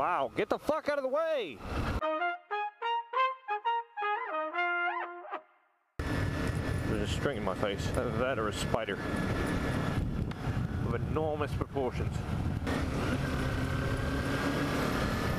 Wow, get the fuck out of the way! There's a string in my face. Either that or a spider. Of enormous proportions.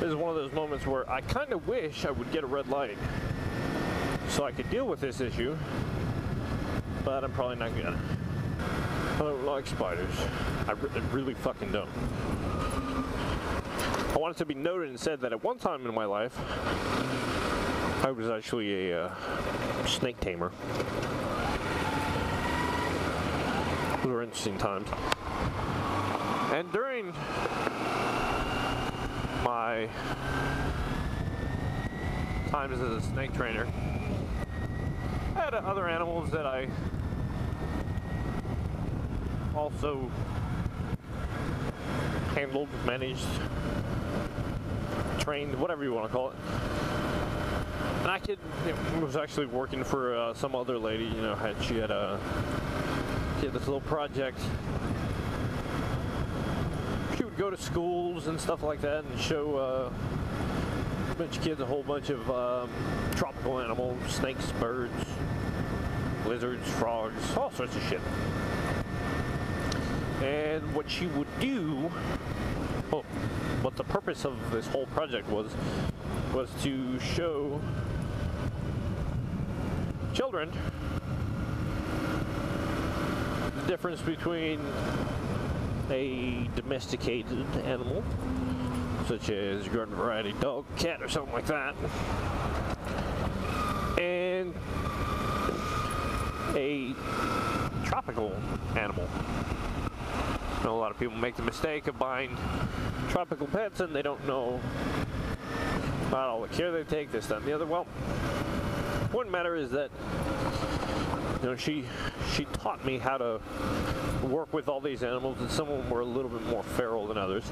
This is one of those moments where I kind of wish I would get a red light so I could deal with this issue, but I'm probably not gonna. I don't like spiders. I really fucking don't. I want it to be noted and said that at one time in my life, I was actually a snake tamer. Those were interesting times. And during my times as a snake trainer, I had other animals that I also handled, managed, trained, whatever you want to call it. And I was actually working for some other lady, you know, she had this little project. She would go to schools and stuff like that and show a bunch of kids a whole bunch of tropical animals, snakes, birds, lizards, frogs, all sorts of shit. And what she would do, what the purpose of this whole project was to show children the difference between a domesticated animal, such as a garden variety dog, cat, or something like that, and a tropical animal. I know a lot of people make the mistake of buying tropical pets and they don't know about all the care they take, this, that, and the other. Well, one matter is that, you know, she taught me how to work with all these animals, and some of them were a little bit more feral than others.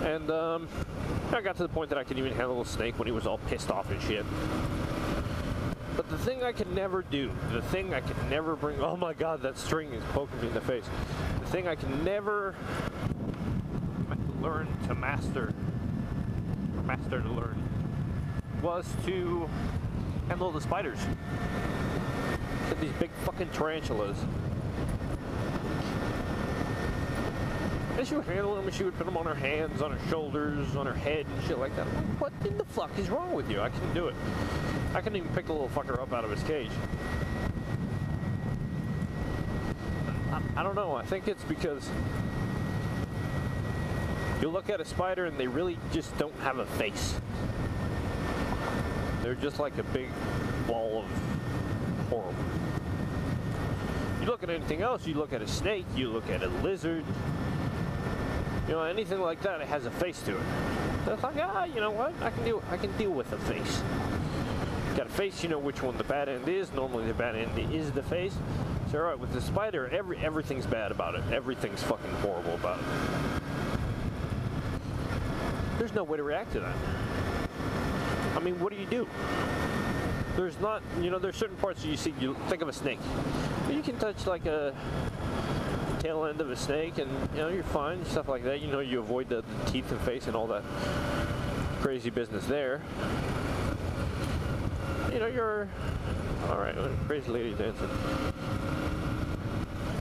And I got to the point that I could even handle a snake when he was all pissed off and shit. But the thing I could never do, the thing I could never bring, oh my god, that string is poking me in the face. The thing I could never learn to master to learn, was to handle the spiders. These big fucking tarantulas. And she would handle them, and she would put them on her hands, on her shoulders, on her head, and shit like that. I'm like, what in the fuck is wrong with you? I couldn't do it. I couldn't even pick the little fucker up out of his cage. I don't know. I think it's because you look at a spider and they really just don't have a face. They're just like a big ball of horror. You look at anything else, you look at a snake, you look at a lizard, you know, anything like that, it has a face to it. So it's like, you know what, I can deal with a face. Got a face, you know which one the bad end is. Normally the bad end is the face. So alright, with the spider, everything's bad about it. Everything's fucking horrible about it. There's no way to react to that. I mean, what do? There's not, you know, there's certain parts you see, you think of a snake. You can touch like a tail end of a snake and, you know, you're fine, stuff like that. You know, you avoid the teeth and face and all that crazy business there. You know, you're alright, crazy lady dancing.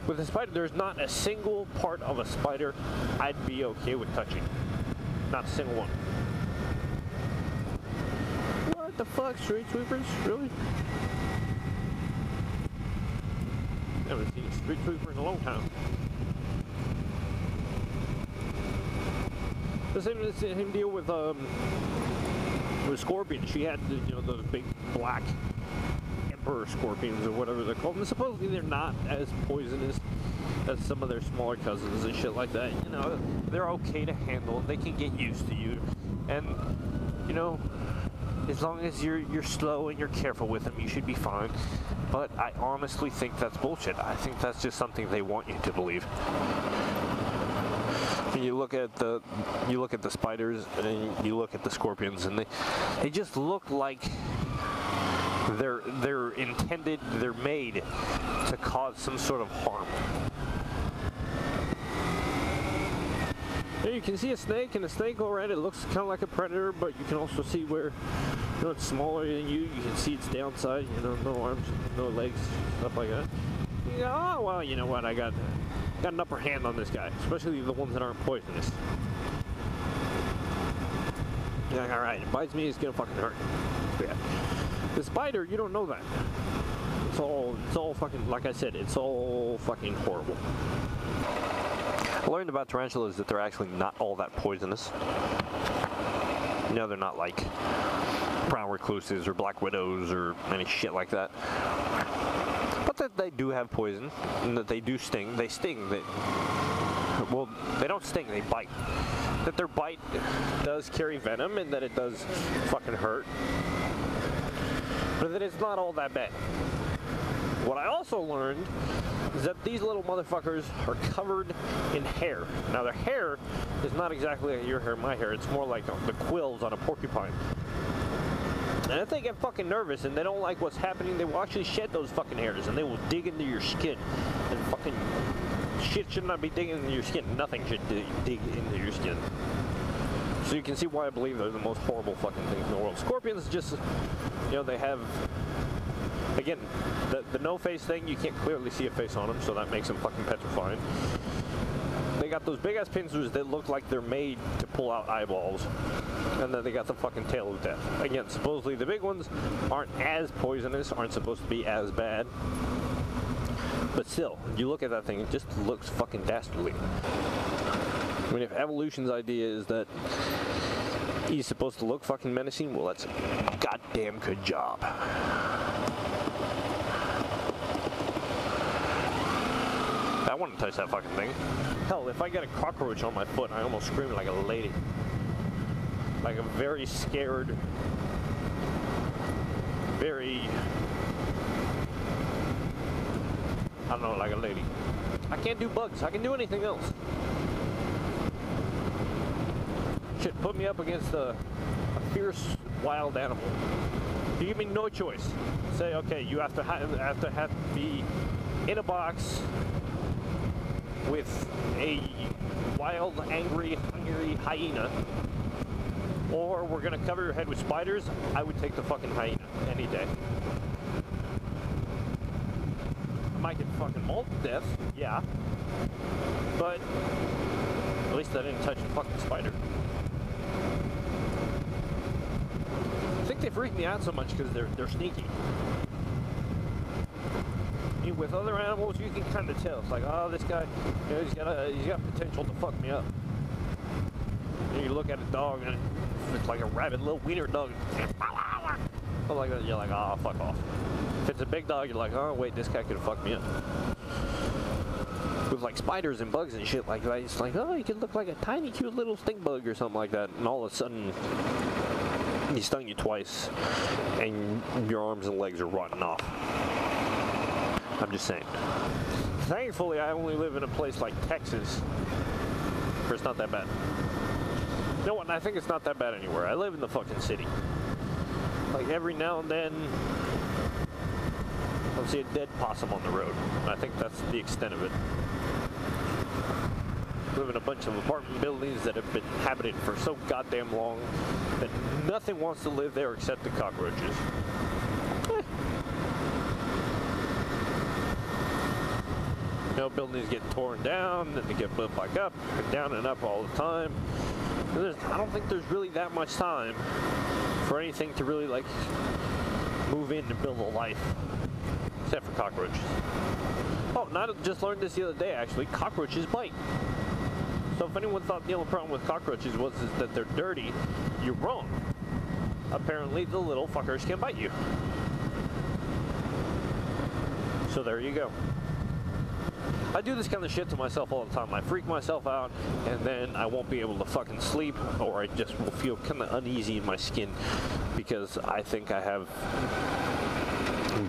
With a spider, there's not a single part of a spider I'd be okay with touching. Not a single one. What the fuck, street sweepers? Really? Haven't seen a street sweeper in a long time. The same deal with scorpions. She had, you know, those big black emperor scorpions or whatever they're called. And supposedly they're not as poisonous as some of their smaller cousins and shit like that. You know, they're okay to handle. They can get used to you, and you know, as long as you're slow and you're careful with them, you should be fine. But I honestly think that's bullshit. I think that's just something they want you to believe. You look at the spiders and you look at the scorpions, and they just look like they're intended, they're made to cause some sort of harm. Here you can see a snake, and the snake, alright, it looks kind of like a predator, but you can also see where, you know, it's smaller than you. You can see its downside, you know, no arms, no legs, stuff like that. You go, oh, well, you know what, I got an upper hand on this guy, especially the ones that aren't poisonous. You're like, alright, it bites me, it's gonna fucking hurt. Yeah. The spider, you don't know that. It's all fucking, like I said, it's all fucking horrible. I learned about tarantulas that they're actually not all that poisonous. No, they're not like brown recluses or black widows or any shit like that. But that they do have poison, and that they do sting. They sting. Well, they don't sting, they bite. That their bite does carry venom, and that it does fucking hurt. But that it's not all that bad. What I also learned is that these little motherfuckers are covered in hair. Now their hair is not exactly like your hair, my hair. It's more like the quills on a porcupine. And if they get fucking nervous and they don't like what's happening, they will actually shed those fucking hairs and they will dig into your skin. And fucking shit should not be digging into your skin. Nothing should dig into your skin. So you can see why I believe they're the most horrible fucking things in the world. Scorpions just, you know, they have, again, the no-face thing, you can't clearly see a face on them, so that makes them fucking petrifying. They got those big-ass pincers that look like they're made to pull out eyeballs. And then they got the fucking tail of death. Again, supposedly the big ones aren't as poisonous, aren't supposed to be as bad. But still, you look at that thing, it just looks fucking dastardly. I mean, if evolution's idea is that he's supposed to look fucking menacing, well, that's a goddamn good job. I want to touch that fucking thing. Hell, if I get a cockroach on my foot, I almost scream like a lady. Like a very scared, very, I don't know, like a lady. I can't do bugs. I can do anything else. Shit, put me up against a fierce wild animal. You give me no choice. Say, okay, you have to be in a box with a wild, angry, hungry hyena, or we're gonna cover your head with spiders. I would take the fucking hyena any day. I might get fucking mauled to death, yeah, but at least I didn't touch a fucking spider. I think they freak me out so much because they're sneaky. I mean, with other animals, you can kind of tell. It's like, oh, this guy, you know, he's got potential to fuck me up. And you look at a dog, and it's like a rabid little wiener dog. But like that, you're like, oh, fuck off. If it's a big dog, you're like, oh, wait, this guy could fuck me up. With like spiders and bugs and shit like that, it's like, oh, you could look like a tiny, cute little stink bug or something like that, and all of a sudden, he stung you twice, and your arms and legs are rotting off. I'm just saying. Thankfully, I only live in a place like Texas, where it's not that bad. You know what? I think it's not that bad anywhere. I live in the fucking city. Like every now and then, I'll see a dead possum on the road. And I think that's the extent of it. I live in a bunch of apartment buildings that have been inhabited for so goddamn long that nothing wants to live there except the cockroaches. You know, buildings get torn down, then they get built back up, and down and up all the time. I don't think there's really that much time for anything to really, like, move in and build a life. Except for cockroaches. Oh, and I just learned this the other day, actually. Cockroaches bite. So if anyone thought the only problem with cockroaches was that they're dirty, you're wrong. Apparently, the little fuckers can bite you. So there you go. I do this kind of shit to myself all the time. I freak myself out, and then I won't be able to fucking sleep, or I just will feel kind of uneasy in my skin because I think I have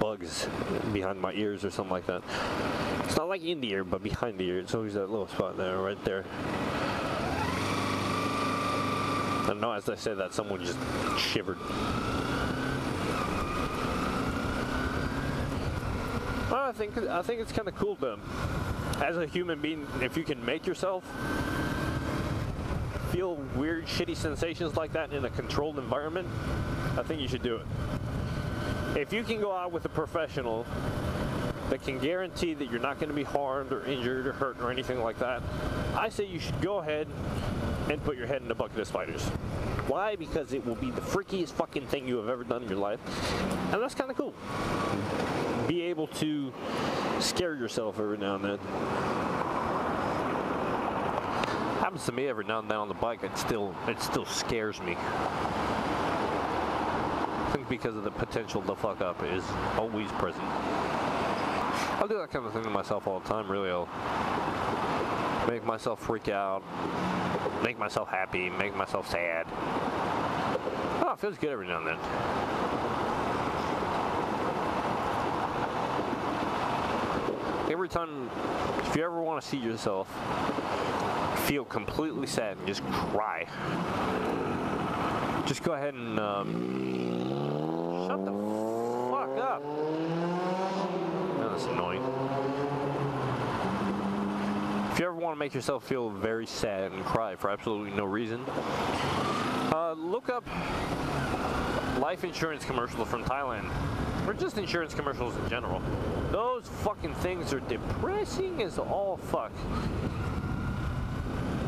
bugs behind my ears or something like that. It's not like in the ear, but behind the ear. It's always that little spot there, right there. I don't know, as I said that, someone just shivered. I think it's kind of cool to, as a human being, if you can make yourself feel weird, shitty sensations like that in a controlled environment, I think you should do it. If you can go out with a professional that can guarantee that you're not going to be harmed or injured or hurt or anything like that, I say you should go ahead and put your head in a bucket of spiders. Why? Because it will be the freakiest fucking thing you have ever done in your life. And that's kind of cool. Be able to scare yourself every now and then. Happens to me every now and then on the bike. It still scares me. I think because of the potential to fuck up is always present. I'll do that kind of thing to myself all the time, really. I'll make myself freak out, make myself happy, make myself sad. Oh, it feels good every now and then. Every time, if you ever want to see yourself feel completely sad and just cry, just go ahead and shut the fuck up. That's annoying. If you ever want to make yourself feel very sad and cry for absolutely no reason, look up life insurance commercials from Thailand, or just insurance commercials in general. Those fucking things are depressing as all fuck.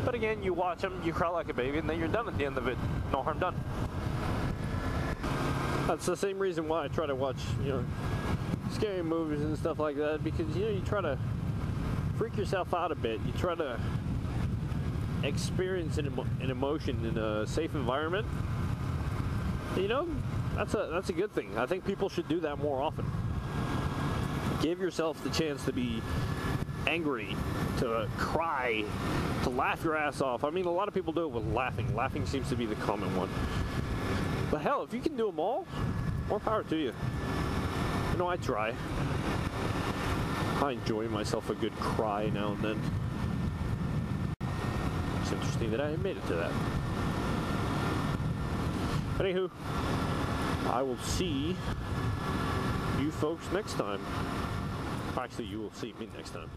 But again, you watch them, you cry like a baby, and then you're done at the end of it. No harm done. That's the same reason why I try to watch, scary movies and stuff like that, because you try to freak yourself out a bit. You try to experience an emotion in a safe environment. That's a good thing. I think people should do that more often. Give yourself the chance to be angry, to cry, to laugh your ass off. I mean, a lot of people do it with laughing. Laughing seems to be the common one. But hell, if you can do them all, more power to you. I try. I enjoy myself a good cry now and then. It's interesting that I made it to that. Anywho, I will see you folks next time. Actually, you will see me next time.